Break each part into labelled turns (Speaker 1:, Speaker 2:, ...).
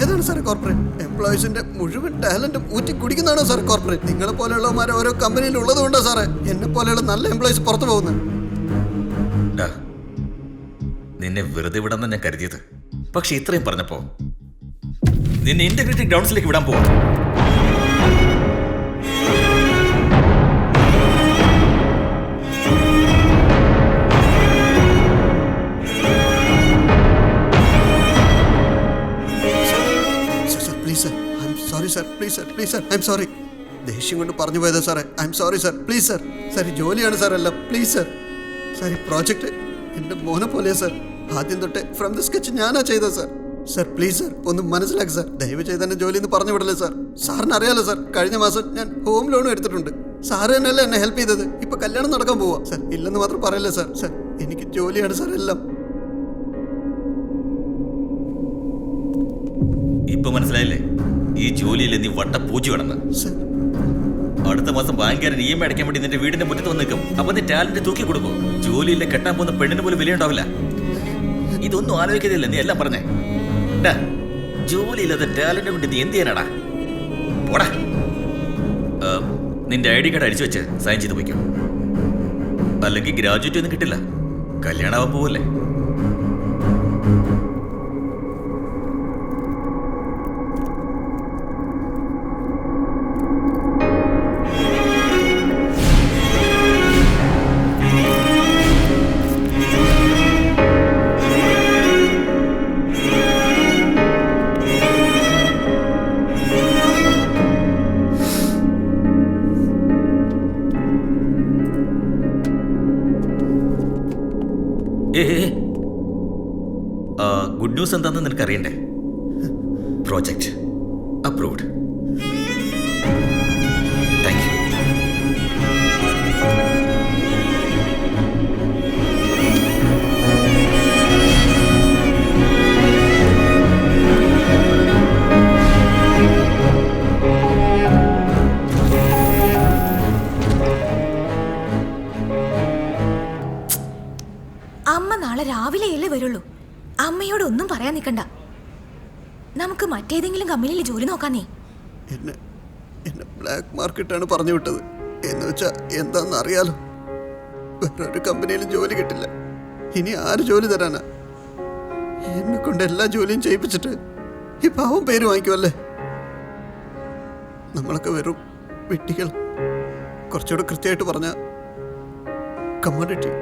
Speaker 1: ഏതാണ് സാറേ കോർപ്പറേറ്റ്? എംപ്ലോയീസിന്റെ മുഴുവൻ ടാലന്റും ഊറ്റി കുടിക്കുന്നതാണോ സാർ കോർപ്പറേറ്റ്? നിങ്ങളെ പോലെയുള്ളവന്മാരെ ഓരോ കമ്പനിയിൽ ഉള്ളതുകൊണ്ടാ സാറേ എന്നെ പോലെയുള്ള നല്ല എംപ്ലോയീസ് പുറത്തു പോകുന്നത്.
Speaker 2: നിന്നെ വെറുതെ വിടാന്ന് ഞാൻ കരുതിയത്. പക്ഷെ ഇത്രയും പറഞ്ഞപ്പോ നിന്നെ ഇന്റഗ്രേറ്റഡ് ഗ്രൗണ്ട്സിലേക്ക് വിടാൻ പോവാ.
Speaker 1: ദേഷ്യം കൊണ്ട് പറഞ്ഞു പോയതാ സാറേ. I am sorry sir. Please sir. Sir ജോലിയാണ് സാർ എല്ലാം. Please sir. സാർ ഈ പ്രോജക്റ്റ് എൻ്റെ മോനെ പോലെയാ സാർ. ആദ്യം തൊട്ടേ ഫ്രം ദ സ്കെച്ച് ഞാനാ ചെയ്തത് സാർ. സാർ പ്ലീസ് സാർ ഒന്ന് മനസ്സിലാക്കി സാർ. ദയവ് ചെയ്ത് എൻ്റെ ജോലി എന്ന് പറഞ്ഞു വിടല്ലേ സാർ. സാറിന് അറിയാലോ സാർ, കഴിഞ്ഞ മാസം ഞാൻ ഹോം ലോണും എടുത്തിട്ടുണ്ട്. സാറ് തന്നെയല്ലേ എന്നെ ഹെൽപ്പ് ചെയ്തത്. ഇപ്പൊ കല്യാണം നടക്കാൻ പോവാ സാർ. ഇല്ലെന്ന് മാത്രം പറയല്ലേ സാർ. സാർ എനിക്ക് ജോലിയാണ് സാർ എല്ലാം.
Speaker 2: ഇപ്പൊ മനസ്സിലായില്ലേ ഈ ജോലിയില്ലേ നീ വട്ട പൂജ വേണമെന്ന്? അടുത്ത മാസം ബാങ്കുകാരൻ EMI അടയ്ക്കാൻ വേണ്ടി നിന്റെ വീടിന്റെ മുറ്റത്ത് വന്ന് നിൽക്കും. അപ്പൊ നീ ടാലന്റ് തൂക്കി കൊടുക്കും. ജോലിയില്ലേ കെട്ടാൻ പോകുന്ന പെണ്ണിന് പോലും വില ഉണ്ടാവില്ല. ഇതൊന്നും ആലോചിക്കത്തില്ല. നീ എല്ലാം പറഞ്ഞേ. ജോലിയില്ലാതെ ടാലന്റ് കൊണ്ട് നീ എന്ത് ചെയ്യാനാടാ? പോടാ. നിന്റെ ID കാർഡ് അടിച്ചു വെച്ച് സൈൻ ചെയ്ത് പോയിക്കോ. അല്ലെങ്കിൽ ഗ്രാജുവേറ്റ് ഒന്നും കിട്ടില്ല. കല്യാണമാവാൻ പോവല്ലേ? ഗുഡ് ന്യൂസ് എന്താണെന്ന് നിനക്ക് അറിയണ്ടേ? Project approved. Thank you.
Speaker 3: അമ്മ നാളെ രാവിലെയല്ലേ വരുള്ളൂ. അമ്മയോട് ഒന്നും പറയാൻ നിൽക്കണ്ട. നമുക്ക് മറ്റേതെങ്കിലും കമ്പനിയിൽ ജോലി നോക്കാന്നേ.
Speaker 1: എന്നെ ബ്ലാക്ക് മാർക്കറ്റാണ് പറഞ്ഞു വിട്ടത്. എന്ന് വെച്ചാ എന്താന്ന് അറിയാലോ. വേറൊരു കമ്പനിയിലും ജോലി കിട്ടില്ല. ഇനി ആര് ജോലി തരാനാ? എന്നെ കൊണ്ട് എല്ലാ ജോലിയും ചെയ്യിപ്പിച്ചിട്ട് ഈ പാവം പേര് വാങ്ങിക്കുമല്ലേ. നമ്മളൊക്കെ വെറും വിട്ടികൾ. കുറച്ചുകൂടെ കൃത്യമായിട്ട് പറഞ്ഞ കമ്മോഡിറ്റി.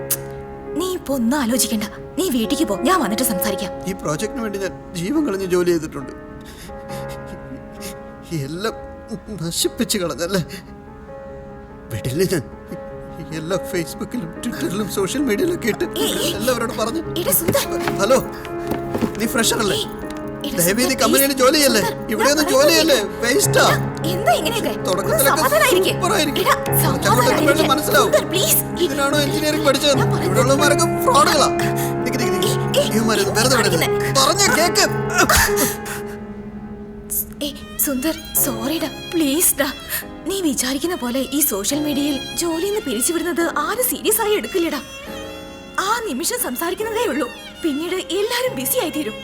Speaker 3: നീ ഇപ്പൊ ഒന്നും ആലോചിക്കണ്ട. നീ വീട്ടിലേക്ക് പോ, ഞാൻ വന്നിട്ട് സംസാരിക്കാം.
Speaker 1: ഈ പ്രോജക്റ്റിന് വേണ്ടി ഞാൻ ജീവൻ കളഞ്ഞ് ജോലി ചെയ്തിട്ടുണ്ട്. എല്ലാം നശിപ്പിച്ച് കളഞ്ഞല്ലേ. വിടില്ല ഞാൻ. എല്ലാ ഫേസ്ബുക്കിലും ട്വിറ്ററിലും സോഷ്യൽ മീഡിയയിലൊക്കെ ഇട്ട് എല്ലാവരോടും പറഞ്ഞു. ഹലോ, നീ ഫ്രഷർ അല്ലേ? ദയവേദി കമ്പനിയിൽ ജോലി ചെയ്യല്ലേ. ഇവിടെയൊന്നും ജോലി ചെയ്യല്ലേ. വേസ്റ്റാ. മനസ്സിലാവും. ഇതിനാണോ എഞ്ചിനീയറിംഗ് പഠിച്ചത്? ഇവിടെയുള്ളവരൊക്കെ ഫ്രോഡുകളാ. പറഞ്ഞ കേക്ക്.
Speaker 3: സുന്ദർ, സോറിടാ, പ്ലീസ് ഡാ. നീ വിചാരിക്കുന്ന പോലെ ഈ സോഷ്യൽ മീഡിയയിൽ ജോലിന്ന് പിരിച്ചുവിടുന്നത് ആരും സീരിയസ് ആയി എടുക്കില്ലടാ. ആ നിമിഷം സംസാരിക്കുന്നതേ ഉള്ളൂ. പിന്നീട് എല്ലാരും ബിസി ആയി തീരും.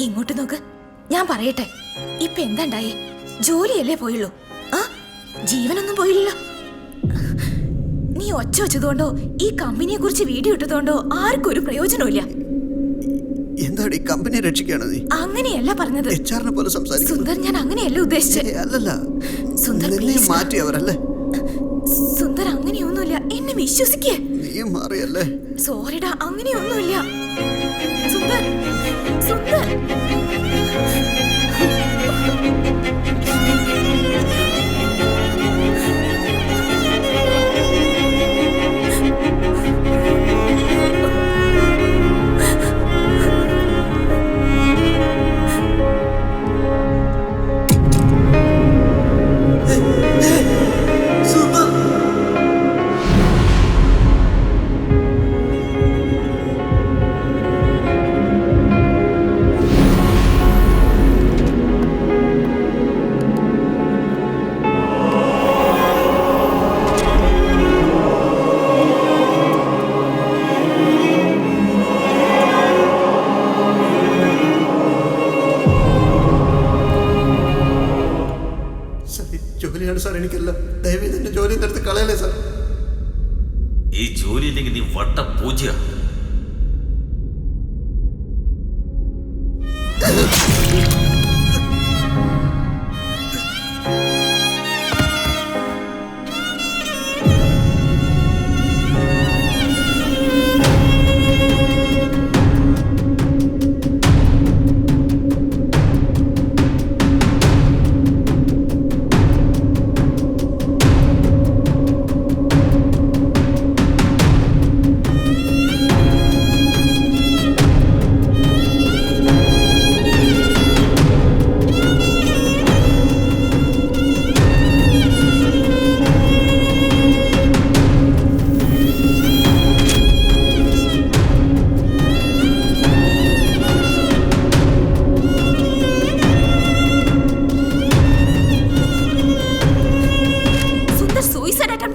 Speaker 3: ഇങ്ങോട്ട് നോക്ക്, ഞാൻ പറയട്ടെ. ഇപ്പൊ എന്താണ്ടായി? ജോലിയല്ലേ പോയുള്ളൂ. ജീവനൊന്നും പോയില്ലല്ലോ. നീ ഒച്ച വെച്ചതുകൊണ്ടോ ഈ കമ്പനിയെ കുറിച്ച് വീഡിയോ ഇട്ടതുകൊണ്ടോ ആർക്കും ഒരു പ്രയോജനമില്ല.
Speaker 1: എന്താണ് ഈ കമ്പനിയെ രക്ഷിക്കാണോ നീ?
Speaker 3: അങ്ങനെയല്ല പറഞ്ഞത്.
Speaker 1: HR-നെ പോലെ സംസാരിക്കുന്നു.
Speaker 3: സുന്ദർ, ഞാൻ അങ്ങനെയല്ല ഉദ്ദേശിച്ചത്.
Speaker 1: അല്ലല്ല,
Speaker 3: സുന്ദർ
Speaker 1: മാറ്റി അവരല്ലേ.
Speaker 3: സുന്ദർ, അങ്ങനെയൊന്നുമില്ല. എന്നെ വിശ്വസിക്കേ.
Speaker 1: നീ മാറിയല്ലേ.
Speaker 3: സോറിടാ, അങ്ങനെയൊന്നുമില്ല. സുന്ദർ, സുന്ദർ.
Speaker 1: ജോലിയാണ് സാർ എനിക്കല്ല. ദയവേത് എന്റെ ജോലി എടുത്ത് കളയല്ലേ സാർ.
Speaker 2: ഈ ജോലി ഇല്ലെങ്കിൽ നീ വട്ട പൂജ്യ.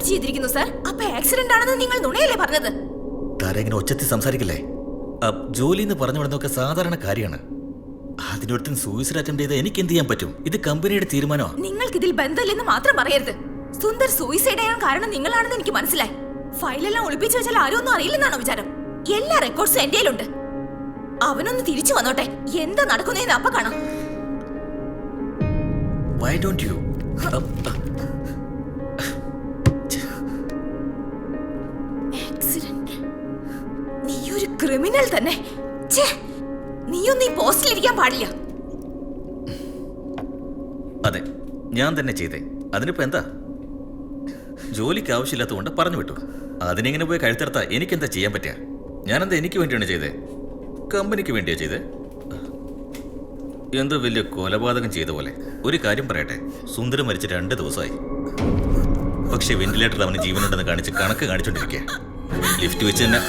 Speaker 3: ചെയ്തിരിക്കുന്നു സർ. അപ്പൊ ആക്സിഡന്റ് ആണെന്ന് നിങ്ങൾ നുണയല്ലേ പറഞ്ഞത്?
Speaker 2: താരെങ്ങനെ ഒച്ചത്തിൽ സംസാരിക്കില്ലേ? ജോലി എന്ന് പറഞ്ഞു വിടുന്നതൊക്കെ സാധാരണ കാര്യമാണ്. അതിനൊരുത്തൻ സൂയിസൈഡ് അറ്റംപ്റ്റ് ചെയ്ത് എനിക്ക് എന്ത് ചെയ്യാൻ പറ്റും? ഇത് കമ്പനിയുടെ തീരുമാനമാണ്.
Speaker 3: നിങ്ങൾക്ക് ഇതിൽ ബന്ധമില്ലെന്ന് മാത്രം പറയരുത്. സുന്ദർ സൂയിസൈഡ് ചെയ്യാൻ കാരണം നിങ്ങളാണെന്ന് എനിക്ക് മനസ്സിലായി. ഫയലെല്ലാം ഒളിപ്പിച്ചു വെച്ചാൽ ആരും ഒന്നും അറിയില്ലെന്നാണോ വിചാരം? എല്ലാ റെക്കോർഡ്സും എന്റെ കയ്യിലുണ്ട്. അവനൊന്ന് തിരിച്ചു വന്നോട്ടെ, എന്താ നടക്കുന്നതെന്ന് അപ്പൊ കാണാം.
Speaker 2: Why don't you?
Speaker 3: നീയൊരു ക്രിമിനൽ തന്നെ. നീയൊന്നും ഈ പോസ്റ്റിലിരിക്കാൻ പാടില്ല.
Speaker 2: അതെ, ഞാൻ തന്നെ ചെയ്തേ. അതിനിപ്പോ എന്താ? ജോലിക്ക് ആവശ്യമില്ലാത്തതുകൊണ്ട് പറഞ്ഞു വിട്ടു. അതിനെങ്ങനെ പോയി കഴുത്തിറത്താ എനിക്കെന്താ ചെയ്യാൻ പറ്റുക? ഞാനെന്താ എനിക്ക് വേണ്ടിയാണ് ചെയ്തേ? കമ്പനിക്ക് വേണ്ടിയാ ചെയ്തേ? എന്തോ വലിയ കൊലപാതകം ചെയ്ത പോലെ. ഒരു കാര്യം പറയട്ടെ, സുന്ദര മരിച്ച് 2 ദിവസമായി. പക്ഷെ വെന്റിലേറ്ററിൽ അവന് ജീവനുണ്ടെന്ന് കാണിച്ച് കണക്ക് കാണിച്ചോണ്ടിരിക്കുക. ലിഫ്റ്റ് വെച്ച് തന്നെ